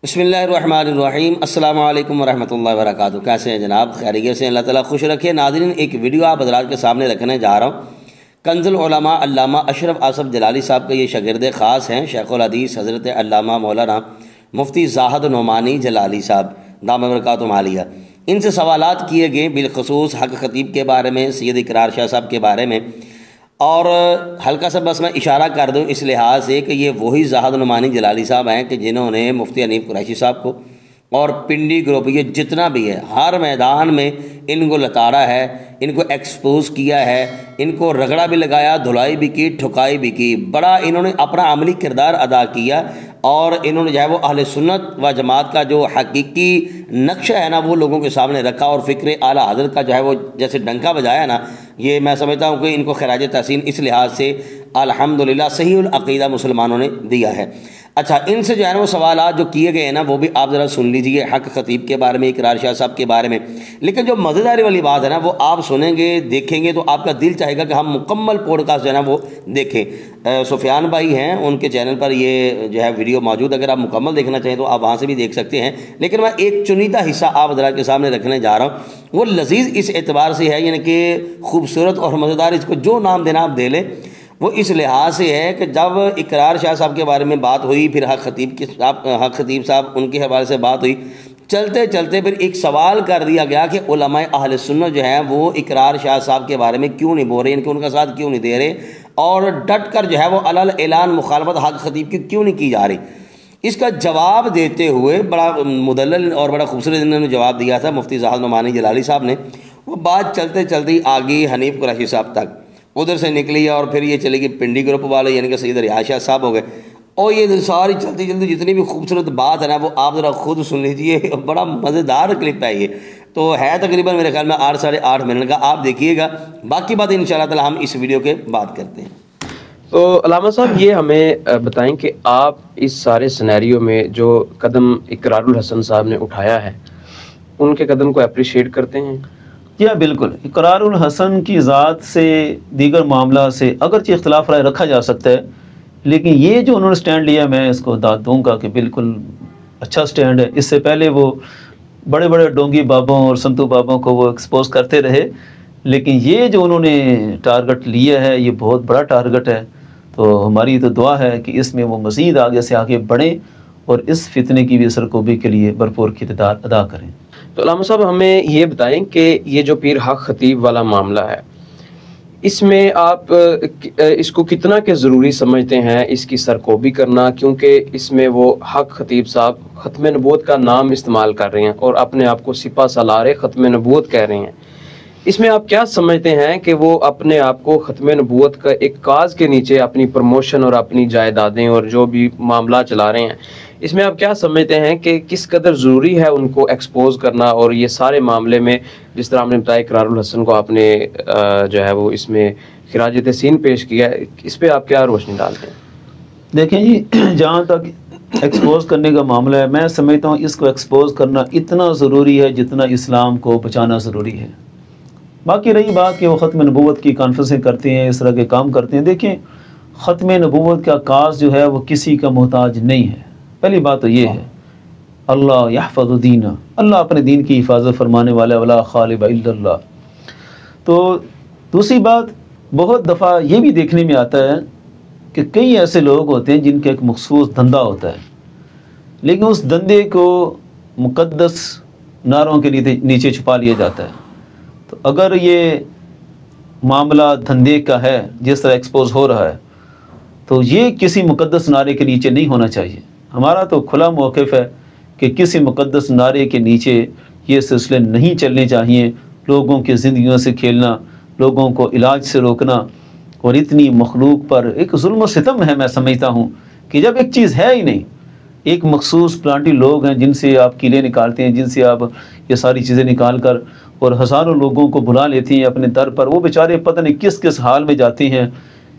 بسم اللہ الرحمن الرحیم۔ السلام علیکم ورحمۃ اللہ وبرکاتہ۔ کیسے ہیں جناب؟ خیریت سے؟ اللہ تعالیٰ خوش رکھے۔ ناظرین، ایک ویڈیو آپ حضرات کے سامنے رکھنے جا رہا ہوں۔ کنز العلماء علامہ اشرف آصف جلالی صاحب کا یہ شاگرد خاص ہیں، شیخ الحدیث حضرت علامہ مولانا مفتی زاہد نعمانی جلالی صاحب دامت برکاتہم عالیہ۔ ان سے سوالات کیے گئے بالخصوص حق خطیب کے بارے میں، سید اقرار شاہ صاحب کے بارے میں، اور ہلکا سا بس میں اشارہ کر دوں اس لحاظ سے کہ یہ وہی زاہد نعمانی جلالی صاحب ہیں کہ جنہوں نے مفتی حنیف قریشی صاحب کو اور پنڈی گروپ یہ جتنا بھی ہے ہر میدان میں ان کو لتاڑا ہے، ان کو ایکسپوز کیا ہے، ان کو رگڑا بھی لگایا، دھلائی بھی کی، ٹھکائی بھی کی۔ بڑا انہوں نے اپنا عملی کردار ادا کیا اور انہوں نے جو ہے وہ اہل سنت و جماعت کا جو حقیقی نقشہ ہے نا وہ لوگوں کے سامنے رکھا، اور فکر اعلیٰ حضرت کا جو ہے وہ جیسے ڈنکا بجایا نا، یہ میں سمجھتا ہوں کہ ان کو خراج تحسین اس لحاظ سے الحمدللہ صحیح العقیدہ مسلمانوں نے دیا ہے۔ اچھا، ان سے جو ہے نا وہ سوالات جو کیے گئے ہیں نا وہ بھی آپ ذرا سن لیجئے، حق خطیب کے بارے میں، اقرار شاہ صاحب کے بارے میں۔ لیکن جو مزیداری والی بات ہے نا وہ آپ سنیں گے، دیکھیں گے تو آپ کا دل چاہے گا کہ ہم مکمل پوڈ کاسٹ جو ہے نا وہ دیکھیں۔ سفیان بھائی ہیں، ان کے چینل پر یہ جو ہے ویڈیو موجود، اگر آپ مکمل دیکھنا چاہیں تو آپ وہاں سے بھی دیکھ سکتے ہیں، لیکن میں ایک چنیدہ حصہ آپ حضرات کے سامنے رکھنے جا رہا ہوں۔ وہ لذیذ اس اعتبار سے ہے، یعنی کہ خوبصورت اور مزیدار، اس کو جو نام دینا آپ دے لیں، وہ اس لحاظ سے ہے کہ جب اقرار شاہ صاحب کے بارے میں بات ہوئی، پھر حق خطیب صاحب ان کے حوالے سے بات ہوئی، چلتے چلتے پھر ایک سوال کر دیا گیا کہ علماء اہل سنت جو ہیں وہ اقرار شاہ صاحب کے بارے میں کیوں نہیں بول رہے، ان کا ساتھ کیوں نہیں دے رہے، اور ڈٹ کر جو ہے وہ علل اعلان مخالفت حق خطیب کی کیوں نہیں کی جا رہی۔ اس کا جواب دیتے ہوئے بڑا مدلل اور بڑا خوبصورت انہوں نے جواب دیا تھا مفتی زاہد نعمانی جلالی صاحب نے۔ وہ بات چلتے چلتے آگئی حنیف قریشی صاحب تک، ادھر سے نکلی اور پھر یہ چلے گی پنڈی گروپ والے، یعنی کہ سید ریاض شاہ صاحب ہو گئے، اور یہ ساری چلتی چلتی جتنی بھی خوبصورت بات ہے نا وہ آپ ذرا خود سن لیجئے، بڑا مزیدار کلپ ہے یہ تو ہے، تقریباً میرے خیال میں 8 ساڑھے 8 منٹ کا، آپ دیکھیے گا، باقی بات انشاءاللہ تعالی ہم اس ویڈیو کے بعد کرتے ہیں۔ تو علامہ صاحب یہ ہمیں بتائیں کہ آپ اس سارے سینیریو میں جو قدم اقرار الحسن صاحب نے اٹھایا ہے ان کے قدم کو اپریشیٹ کرتے ہیں؟ یا بالکل، اقرار الحسن کی ذات سے دیگر معاملات سے اگرچہ اختلاف رائے رکھا جا سکتا ہے، لیکن یہ جو انہوں نے سٹینڈ لیا میں اس کو داد دوں گا کہ بالکل اچھا سٹینڈ ہے۔ اس سے پہلے وہ بڑے بڑے ڈونگی بابوں اور سنتو بابوں کو وہ ایکسپوز کرتے رہے، لیکن یہ جو انہوں نے ٹارگٹ لیا ہے یہ بہت بڑا ٹارگٹ ہے، تو ہماری تو دعا ہے کہ اس میں وہ مزید آگے سے آگے بڑھیں اور اس فتنے کی بھی سرکوبی کے لیے بھرپور کردار ادا کریں۔ تو علامہ صاحب ہمیں یہ بتائیں کہ یہ جو پیر حق خطیب والا معاملہ ہے، اس میں آپ اس کو کتنا کہ ضروری سمجھتے ہیں اس کی سرکوبی کرنا، کیونکہ اس میں وہ حق خطیب صاحب ختم نبوت کا نام استعمال کر رہے ہیں اور اپنے آپ کو سپہ سالار ختم نبوت کہہ رہے ہیں۔ اس میں آپ کیا سمجھتے ہیں کہ وہ اپنے آپ کو ختم نبوت کا ایک کاز کے نیچے اپنی پروموشن اور اپنی جائیدادیں اور جو بھی معاملات چلا رہے ہیں، اس میں آپ کیا سمجھتے ہیں کہ کس قدر ضروری ہے ان کو ایکسپوز کرنا، اور یہ سارے معاملے میں جس طرح ہم نے بتایا اقرار الحسن کو آپ نے جو ہے وہ اس میں خراج تحسین پیش کیا ہے، اس پہ آپ کیا روشنی ڈالتے ہیں؟ دیکھیں جی، جہاں تک ایکسپوز کرنے کا معاملہ ہے، میں سمجھتا ہوں اس کو ایکسپوز کرنا اتنا ضروری ہے جتنا اسلام کو بچانا ضروری ہے۔ باقی رہی بات کہ وہ ختم نبوت کی کانفرنسیں کرتے ہیں، اس طرح کے کام کرتے ہیں، دیکھیں ختم نبوت کا کاز جو ہے وہ کسی کا محتاج نہیں ہے۔ پہلی بات تو یہ ہے، اللہ یحفظ دینہ، اللہ اپنے دین کی حفاظت فرمانے والا، ولا غالب الا اللہ۔ تو دوسری بات، بہت دفعہ یہ بھی دیکھنے میں آتا ہے کہ کئی ایسے لوگ ہوتے ہیں جن کا ایک مخصوص دھندا ہوتا ہے، لیکن اس دھندے کو مقدس نعروں کے نیچے چھپا لیا جاتا ہے۔ تو اگر یہ معاملہ دھندے کا ہے جس طرح ایکسپوز ہو رہا ہے، تو یہ کسی مقدس نعرے کے نیچے نہیں ہونا چاہیے۔ ہمارا تو کھلا موقف ہے کہ کسی مقدس نعرے کے نیچے یہ سلسلے نہیں چلنے چاہیے۔ لوگوں کی زندگیوں سے کھیلنا، لوگوں کو علاج سے روکنا، اور اتنی مخلوق پر ایک ظلم و ستم ہے، میں سمجھتا ہوں کہ جب ایک چیز ہے ہی نہیں، ایک مخصوص پلانٹی لوگ ہیں جن سے آپ کیلے نکالتے ہیں، جن سے آپ یہ ساری چیزیں نکال کر اور ہزاروں لوگوں کو بلا لیتی ہیں اپنے در پر، وہ بیچارے پتہ نہیں کس کس حال میں جاتے ہیں۔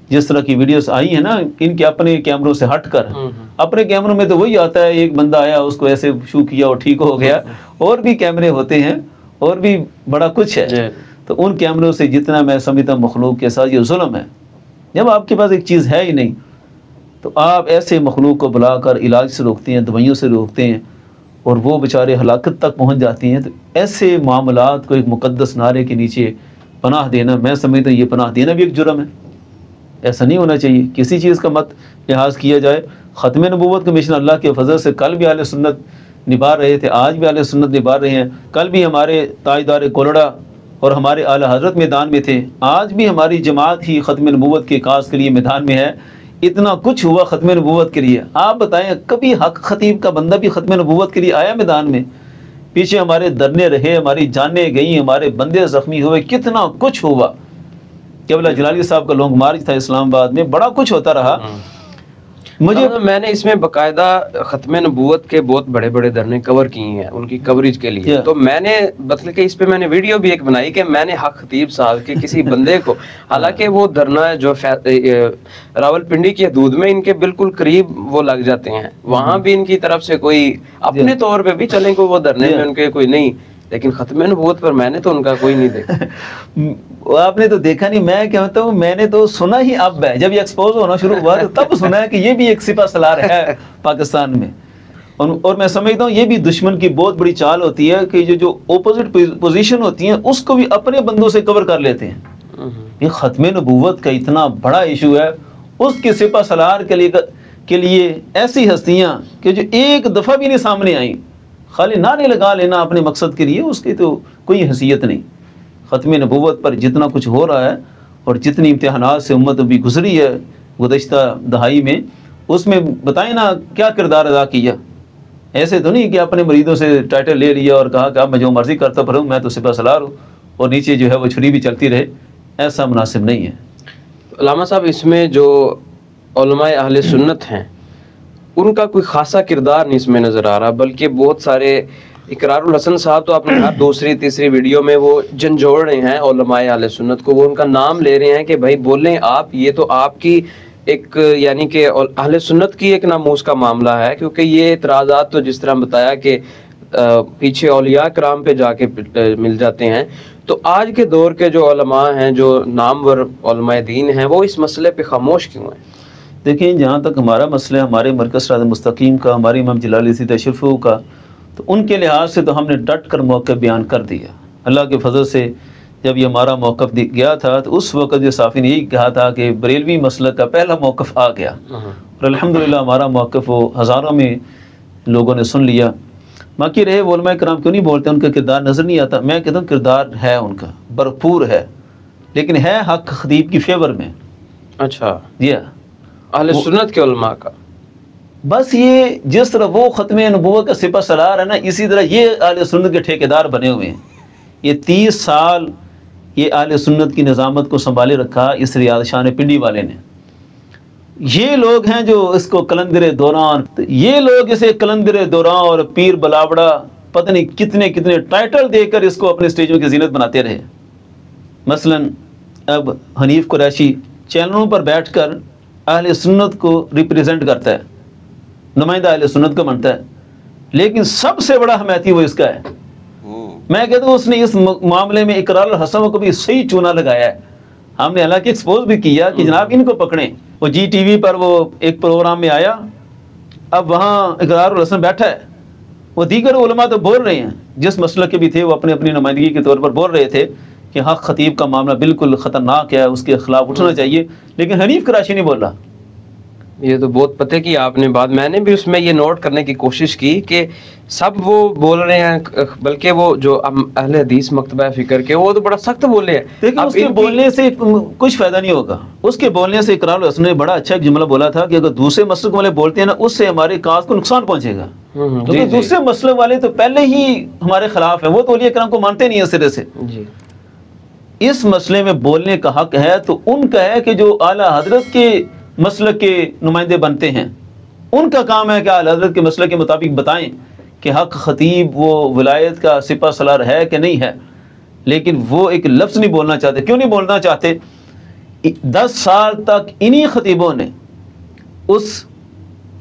جس طرح کی ویڈیوز آئی ہیں نا ان کے اپنے کیمروں سے ہٹ کر، اپنے کیمروں میں تو وہی آتا ہے، ایک بندہ آیا اس کو ایسے شو کیا اور ٹھیک ہو گیا، اور بھی کیمرے ہوتے ہیں اور بھی بڑا کچھ ہے، تو ان کیمروں سے جتنا میں سمجھتا مخلوق کے ساتھ یہ ظلم ہے۔ جب آپ کے پاس ایک چیز ہے ہی نہیں تو آپ ایسے مخلوق کو بلا کر علاج سے روکتے ہیں، دوائیوں سے روکتے ہیں، اور وہ بیچارے ہلاکت تک پہنچ جاتی ہیں. تو ایسے معاملات کو ایک مقدس نعرے کے نیچے پناہ دینا، میں سمجھتا ہوں یہ پناہ دینا بھی ایک جرم ہے. ایسا نہیں ہونا چاہیے. کسی چیز کا مت لحاظ کیا جائے. ختم نبوت کا مشن اللہ کے فضل سے کل بھی اہل سنت نبھا رہے تھے، آج بھی اہل سنت نبھا رہے ہیں. کل بھی ہمارے تاجدار کولڑا اور ہمارے اعلیٰ حضرت میدان میں تھے، آج بھی ہماری جماعت ہی ختم نبوت کے کاز کے لیے میدان میں ہے. اتنا کچھ ہوا ختم نبوت کے لیے. آپ بتائیں کبھی حق خطیب کا بندہ بھی ختم نبوت کے لیے آیا میدان میں؟ پیچھے ہمارے دھرنے رہے، ہماری جانیں گئیں، ہمارے بندے زخمی ہوئے، کتنا کچھ ہوا. قبلہ جلالی صاحب کا لانگ مارچ تھا اسلام آباد میں، بڑا کچھ ہوتا رہا. میں نے اس میں باقاعدہ ختم نبوت کے بہت بڑے بڑے دھرنے کور کیے ہیں ان کی کوریج کے لیے. تو میں نے مطلب کہ اس پہ میں نے ویڈیو بھی ایک بنائی کہ میں نے حق خطیب صاحب کے کسی بندے کو، حالانکہ وہ دھرنا جو راولپنڈی کی حدود میں ان کے بالکل قریب وہ لگ جاتے ہیں، وہاں بھی ان کی طرف سے کوئی اپنے طور پہ بھی چلیں کو وہ دھرنے میں ان کے کوئی نہیں، لیکن ختم نبوت پر میں نے تو ان کا کوئی نہیں دیکھا. آپ نے تو دیکھا نہیں، میں کہتا ہوں میں نے تو سنا ہی اب ہے، جب یہ ایکسپوز ہونا شروع ہوا تو تب سنا ہے کہ یہ بھی ایک سپہ سالار ہے پاکستان میں. اور میں سمجھتا ہوں یہ بھی دشمن کی بہت بڑی چال ہوتی ہے کہ جو اپوزٹ پوزیشن ہوتی ہیں اس کو بھی اپنے بندوں سے کور کر لیتے ہیں. یہ ختم نبوت کا اتنا بڑا ایشو ہے، اس کے سپہ سالار کے لیے ایسی ہستیاں کہ جو ایک دفعہ بھی نہیں سامنے آئیں، خالی نعرے لگا لینا اپنے مقصد کے لیے، اس کی تو کوئی حیثیت نہیں. ختم نبوت پر جتنا کچھ ہو رہا ہے اور جتنی امتحانات سے امت بھی گزری ہے گزشتہ دہائی میں، اس میں بتائیں نا کیا کردار ادا کیا. ایسے تو نہیں کہ اپنے مریدوں سے ٹائٹل لے لیا اور کہا کہ اب میں جو مرضی کرتا پھروں، میں تو سپہ سالار ہوں، اور نیچے جو ہے وہ چھری بھی چلتی رہے. ایسا مناسب نہیں ہے. علامہ صاحب اس میں جو علماء اہل سنت ہیں ان کا کوئی خاصا کردار نہیں اس میں نظر آ رہا، بلکہ بہت سارے اقرار الحسن صاحب تو اپنے ہر دوسری تیسری ویڈیو میں وہ جھنجھوڑ رہے ہیں علماء اہل سنت کو، وہ ان کا نام لے رہے ہیں کہ بھائی بولیں آپ، یہ تو آپ کی ایک یعنی کہ اہل سنت کی ایک ناموس کا معاملہ ہے، کیونکہ یہ اعتراضات تو جس طرح بتایا کہ پیچھے اولیاء کرام پہ جا کے مل جاتے ہیں. تو آج کے دور کے جو علماء ہیں، جو نامور علماء دین ہیں، وہ اس مسئلے پہ خاموش کیوں ہیں؟ دیکھیں جہاں تک ہمارا مسئلہ ہمارے مرکز صراط مستقیم کا، ہمارے امام جلالی سی تشریف کا، تو ان کے لحاظ سے تو ہم نے ڈٹ کر موقف بیان کر دیا. اللہ کے فضل سے جب یہ ہمارا موقف گیا تھا تو اس وقت جو صافی نے یہی کہا تھا کہ بریلوی مسلک کا پہلا موقف آ گیا، اور الحمدللہ ہمارا موقف وہ ہزاروں میں لوگوں نے سن لیا. باقی رہے وہ علماء کرام کیوں نہیں بولتے، ان کا کردار نظر نہیں آتا. میں کہتا ہوں کردار ہے ان کا، بھرپور ہے، لیکن ہے حق خطیب کی فیور میں. اچھا جی اہل سنت کے علماء کا بس یہ جس طرح وہ ختم نبوت کا سپہ سالار ہے نا، اسی طرح یہ اہل سنت کے ٹھیکیدار بنے ہوئے ہیں. یہ 30 سال یہ اہل سنت کی نظامت کو سنبھالے رکھا اس ریاض شاہ پنڈی والے نے. یہ لوگ ہیں جو اس کو کلندر دوران، یہ لوگ اسے کلندر دوران اور پیر بلاوڑا پتہ نہیں کتنے کتنے ٹائٹل دے کر اس کو اپنے سٹیجوں کی زینت بناتے رہے. مثلا اب حنیف قریشی چینلوں پر بیٹھ کر اہل سنت کو ریپریزنٹ کرتا ہے، نمائندہ اہل سنت کو بنتا ہے، لیکن سب سے بڑا حمایتی وہ اس کا ہے. میں کہتا ہوں اس نے اس معاملے میں اقرار الحسن کو بھی صحیح چونا لگایا ہے. ہم نے حالانکہ ایکسپوز بھی کیا کہ جناب ان کو پکڑیں. وہ جی ٹی وی پر وہ ایک پروگرام میں آیا، اب وہاں اقرار الحسن بیٹھا ہے، وہ دیگر علماء تو بول رہے ہیں جس مسئلہ کے بھی تھے، وہ اپنے اپنی نمائندگی کے طور پر بول رہے تھے کہ حق خطیب کا معاملہ بالکل خطرناک ہے، اس کے خلاف اٹھنا چاہیے، لیکن حنیف قریشی نہیں بول رہا. یہ تو بہت پتہ کی آپ نے بات، میں نے بھی اس میں یہ نوٹ کرنے کی کوشش کی کہ سب وہ بول رہے ہیں، بلکہ وہ جو اہل حدیث مکتبہ فکر کے وہ تو بڑا سخت بولے ہیں. لیکن اس کے بولنے سے کچھ فائدہ نہیں ہوگا. اس کے بولنے سے اقرار الحسن نے بڑا اچھا ایک جملہ بولا تھا کہ اگر دوسرے مسلک والے بولتے ہیں نا، اس سے ہمارے کاز کو نقصان پہنچے گا، کیونکہ دوسرے مسلک والے تو پہلے ہی ہمارے خلاف ہیں، وہ تو اولیاء کرام کو مانتے نہیں ہیں سرے سے. اس مسئلے میں بولنے کا حق ہے تو ان کا ہے کہ جو اعلیٰ حضرت کے مسلک کے نمائندے بنتے ہیں، ان کا کام ہے کہ اعلیٰ حضرت کے مسلک کے مطابق بتائیں کہ حق خطیب وہ ولایت کا سپہ سالار ہے کہ نہیں ہے. لیکن وہ ایک لفظ نہیں بولنا چاہتے. کیوں نہیں بولنا چاہتے؟ 10 سال تک انہی خطیبوں نے اس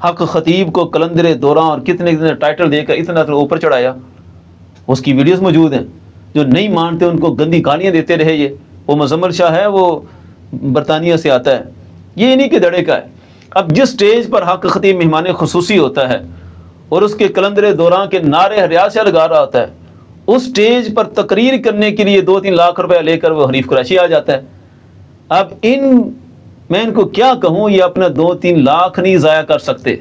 حق خطیب کو کلندر دوران اور کتنے کتنے ٹائٹل دے کر اتنا اوپر چڑھایا. اس کی ویڈیوز موجود ہیں. جو نہیں مانتے ان کو گندی گالیاں دیتے رہے. یہ وہ مزمل شاہ ہے، وہ برطانیہ سے آتا ہے، یہ انہی کے دڑے کا ہے. اب جس سٹیج پر حق خطیب مہمان خصوصی ہوتا ہے اور اس کے کلندر دوران کے نعرے ریاض شاہ لگا رہا ہوتا ہے، اس سٹیج پر تقریر کرنے کے لیے 2-3 لاکھ روپے لے کر وہ حنیف قریشی آ جاتا ہے۔ اب میں ان کو کیا کہوں، یہ اپنا 2-3 لاکھ نہیں ضائع کر سکتے،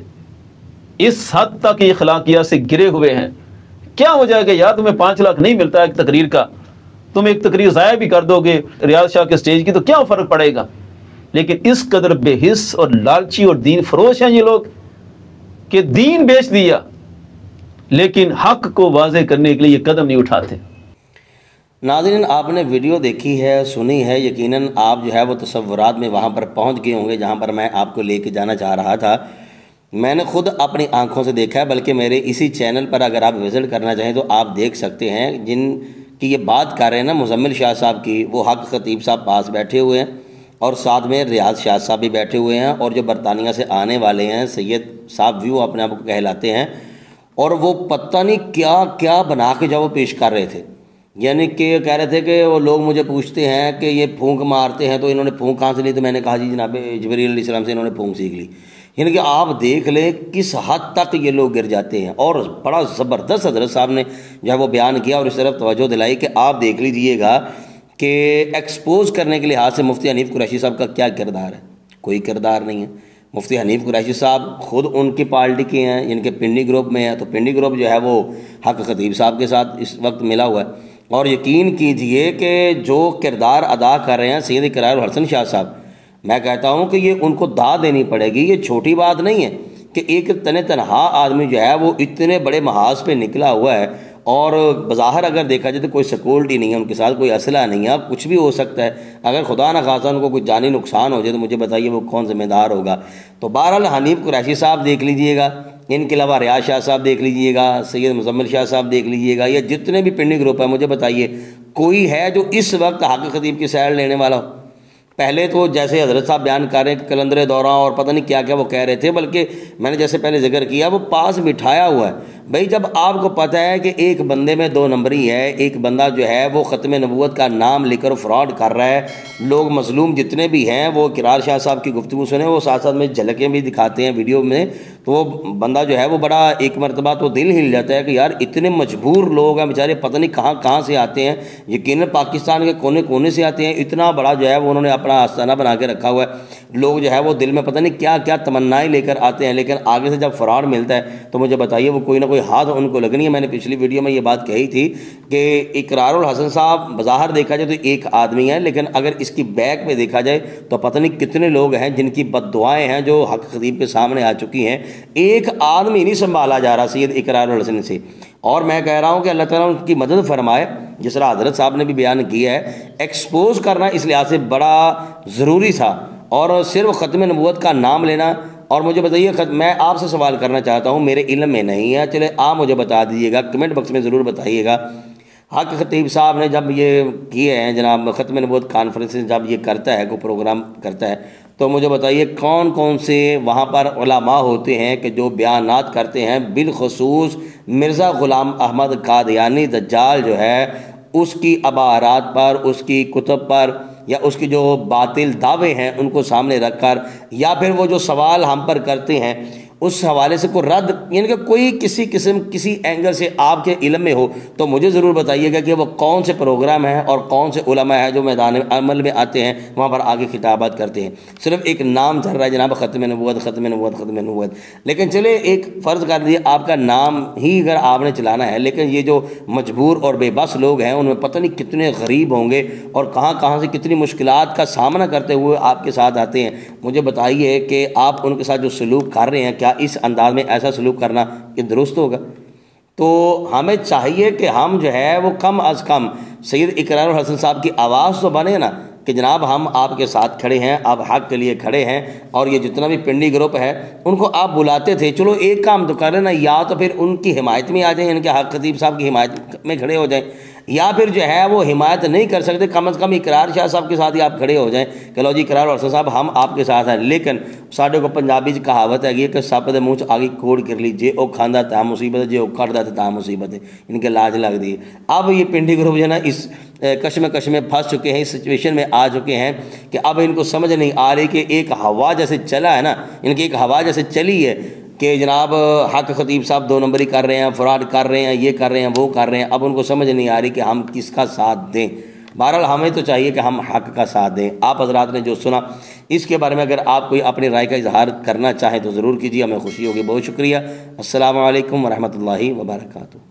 اس حد تک یہ اخلاقیات سے گرے ہوئے ہیں۔ کیا ہو جائے گا یار، تمہیں 5 لاکھ نہیں ملتا ایک تقریر کا، تم ایک تقریر ضائع بھی کر دو گے ریاض شاہ کے سٹیج کی تو کیا فرق پڑے گا؟ لیکن اس قدر بے حس اور لالچی اور دین فروش ہیں یہ لوگ کہ دین بیچ دیا، لیکن حق کو واضح کرنے کے لیے یہ قدم نہیں اٹھاتے۔ ناظرین، آپ نے ویڈیو دیکھی ہے، سنی ہے، یقیناً آپ جو ہے وہ تصورات میں وہاں پر پہنچ گئے ہوں گے جہاں پر میں آپ کو لے کے جانا چاہ رہا تھا۔ میں نے خود اپنی آنکھوں سے دیکھا ہے، بلکہ میرے اسی چینل پر اگر آپ وزٹ کرنا چاہیں تو آپ دیکھ سکتے ہیں، جن کی یہ بات کر رہے ہیں نا مزمل شاہ صاحب کی، وہ حق خطیب صاحب پاس بیٹھے ہوئے ہیں اور ساتھ میں ریاض شاہ صاحب بھی بیٹھے ہوئے ہیں، اور جو برطانیہ سے آنے والے ہیں سید صاحب بھی وہ اپنے آپ کو کہلاتے ہیں، اور وہ پتہ نہیں کیا کیا بنا کے جو وہ پیش کر رہے تھے۔ یعنی کہ کہہ رہے تھے کہ وہ لوگ مجھے پوچھتے ہیں کہ یہ پھونک مارتے ہیں تو انہوں نے پھونک کہاں سے لی، تو میں نے کہا جی جناب جبریل علیہ السلام سے انہوں نے پھونک سیکھ لی۔ یعنی کہ آپ دیکھ لیں کس حد تک یہ لوگ گر جاتے ہیں، اور بڑا زبردست حضرت صاحب نے جو ہے وہ بیان کیا اور اس طرف توجہ دلائی کہ آپ دیکھ لیجئے گا کہ ایکسپوز کرنے کے لحاظ سے مفتی حنیف قریشی صاحب کا کیا کردار ہے۔ کوئی کردار نہیں ہے۔ مفتی حنیف قریشی صاحب خود ان کی پارٹی کے ہیں، یعنی کہ پنڈی گروپ میں ہے، تو پنڈی گروپ جو ہے وہ حق خطیب صاحب کے ساتھ اس وقت ملا ہوا ہے، اور یقین کیجئے کہ جو کردار ادا کر رہے ہیں سید اقرار الحسن شاہ صاحب، میں کہتا ہوں کہ یہ ان کو داد دینی پڑے گی۔ یہ چھوٹی بات نہیں ہے کہ ایک تنہا آدمی جو ہے وہ اتنے بڑے محاذ پہ نکلا ہوا ہے، اور بظاہر اگر دیکھا جائے تو کوئی سیکورٹی نہیں ہے ان کے ساتھ، کوئی اسلحہ نہیں ہے، کچھ بھی ہو سکتا ہے۔ اگر خدا نہ خواستہ ان کو کوئی جانی نقصان ہو جائے تو مجھے بتائیے وہ کون ذمہ دار ہوگا۔ تو بہرحال حنیف قریشی صاحب دیکھ لیجئے گا، ان کے علاوہ ریاض شاہ صاحب دیکھ لیجئے گا، سید مزمل شاہ صاحب دیکھ لیجئے گا، یا جتنے بھی پنڈی گروپ ہیں، مجھے بتائیے کوئی ہے جو اس وقت حق خطیب کی سائڈ لینے والا ہو؟ پہلے تو جیسے حضرت صاحب بیان کر رہے ہیں کلندر دورہ اور پتہ نہیں کیا کیا وہ کہہ رہے تھے، بلکہ میں نے جیسے پہلے ذکر کیا وہ پاس بٹھایا ہوا ہے۔ بھئی جب آپ کو پتہ ہے کہ ایک بندے میں 2 نمبری ہے، ایک بندہ جو ہے وہ ختم نبوت کا نام لے کر فراڈ کر رہا ہے، لوگ مظلوم جتنے بھی ہیں وہ اقرار شاہ صاحب کی گفتگو سنیں، وہ ساتھ ساتھ میں جھلکیں بھی دکھاتے ہیں ویڈیو میں، تو وہ بندہ جو ہے وہ بڑا ایک مرتبہ تو دل ہل جاتا ہے کہ یار اتنے مجبور لوگ ہیں بیچارے، پتہ نہیں کہاں کہاں سے آتے ہیں، یقیناً پاکستان کے کونے کونے سے آتے ہیں، اتنا بڑا جو ہے وہ انہوں نے اپنا آستانہ بنا کے رکھا ہوا ہے۔ لوگ جو ہے وہ دل میں پتہ نہیں کیا کیا تمنائیں لے کر آتے ہیں، لیکن آگے سے جب فراڈ ملتا ہے تو مجھے بتائیے وہ کوئی نہ کوئی ہاتھ ان کو لگنی ہے۔ میں نے پچھلی ویڈیو میں یہ بات کہی تھی کہ اقرار الحسن صاحب بظاہر دیکھا جائے تو ایک آدمی ہے، لیکن اگر اس کی بیک پہ دیکھا جائے تو پتہ نہیں کتنے لوگ ہیں جن کی بد دعائیں ہیں جو حق خطیب کے سامنے آ چکی ہیں۔ ایک آدمی نہیں سنبھالا جا رہا سید اقرار الحسن سے، اور میں کہہ رہا ہوں کہ اللہ تعالیٰ ان کی مدد فرمائے، جس طرح حضرت صاحب نے بھی بیان کیا ہے۔ ایکسپوز کرنا اس لحاظ سے بڑا ضروری تھا، اور صرف ختم نبوت کا نام لینا۔ اور مجھے بتائیے، میں آپ سے سوال کرنا چاہتا ہوں، میرے علم میں نہیں ہے، چلے آپ مجھے بتا دیجیے گا، کمنٹ باکس میں ضرور بتائیے گا، حق خطیب صاحب نے جب یہ کیے ہیں جناب ختم نبوت کانفرنس، جب یہ کرتا ہے کوئی پروگرام کرتا ہے، تو مجھے بتائیے کون کون سے وہاں پر علماء ہوتے ہیں کہ جو بیانات کرتے ہیں، بالخصوص مرزا غلام احمد قادیانی دجال جو ہے اس کی عبارات پر، اس کی کتب پر، یا اس کی جو باطل دعوے ہیں ان کو سامنے رکھ کر، یا پھر وہ جو سوال ہم پر کرتے ہیں اس حوالے سے کوئی رد، یعنی کہ کوئی کسی قسم کسی اینگل سے آپ کے علم میں ہو تو مجھے ضرور بتائیے گا کہ وہ کون سے پروگرام ہیں اور کون سے علماء ہیں جو میدان عمل میں آتے ہیں، وہاں پر آگے خطابات کرتے ہیں۔ صرف ایک نام چل رہا ہے جناب ختم نبوت ختم نبوت ختم نبوت، لیکن چلے ایک فرض کر دیجیے آپ کا نام ہی اگر آپ نے چلانا ہے، لیکن یہ جو مجبور اور بے بس لوگ ہیں ان میں پتہ نہیں کتنے غریب ہوں گے اور کہاں کہاں سے کتنی مشکلات کا سامنا کرتے ہوئے آپ کے ساتھ آتے ہیں۔ مجھے بتائیے کہ آپ ان کے ساتھ جو سلوک کر رہے ہیں، کیا اس انداز میں ایسا سلوک کرنا یہ درست ہوگا؟ تو ہمیں چاہیے کہ ہم جو ہے وہ کم از کم سید اقرار الحسن صاحب کی آواز تو بنے نا کہ جناب ہم آپ کے ساتھ کھڑے ہیں، آپ حق کے لیے کھڑے ہیں، اور یہ جتنا بھی پنڈی گروپ ہے ان کو آپ بلاتے تھے، چلو ایک کام تو کر لینا، یا تو پھر ان کی حمایت میں آ جائیں، ان کے حق خطیب صاحب کی حمایت میں کھڑے ہو جائیں، یا پھر جو ہے وہ حمایت نہیں کر سکتے کم از کم اقرار شاہ صاحب کے ساتھ ہی آپ کھڑے ہو جائیں کہ لو جی اقرار الحسن صاحب ہم آپ کے ساتھ ہیں۔ لیکن ساڈے کو پنجابی کہاوت ہے کہ سپ دے منہ چ آگی کوڑ کر لی، جے وہ کھانا تا مصیبت، جے وہ کٹتا تا مصیبت ہے، ان کے لاج لگ دی ہے۔ اب یہ پنڈی گروپ جو ہے نا اس کشمکش میں پھنس چکے ہیں، اس سچویشن میں آ چکے ہیں کہ اب ان کو سمجھ نہیں آ رہی کہ ایک ہوا جیسے چلا ہے نا، ان کی ایک ہوا جیسے چلی ہے کہ جناب حق خطیب صاحب 2 نمبری کر رہے ہیں، فراڈ کر رہے ہیں، یہ کر رہے ہیں، وہ کر رہے ہیں، اب ان کو سمجھ نہیں آ رہی کہ ہم کس کا ساتھ دیں۔ بہرحال ہمیں تو چاہیے کہ ہم حق کا ساتھ دیں۔ آپ حضرات نے جو سنا اس کے بارے میں اگر آپ کوئی اپنی رائے کا اظہار کرنا چاہیں تو ضرور کیجیے، ہمیں خوشی ہوگی۔ بہت شکریہ۔ السلام علیکم ورحمۃ اللہ وبرکاتہ۔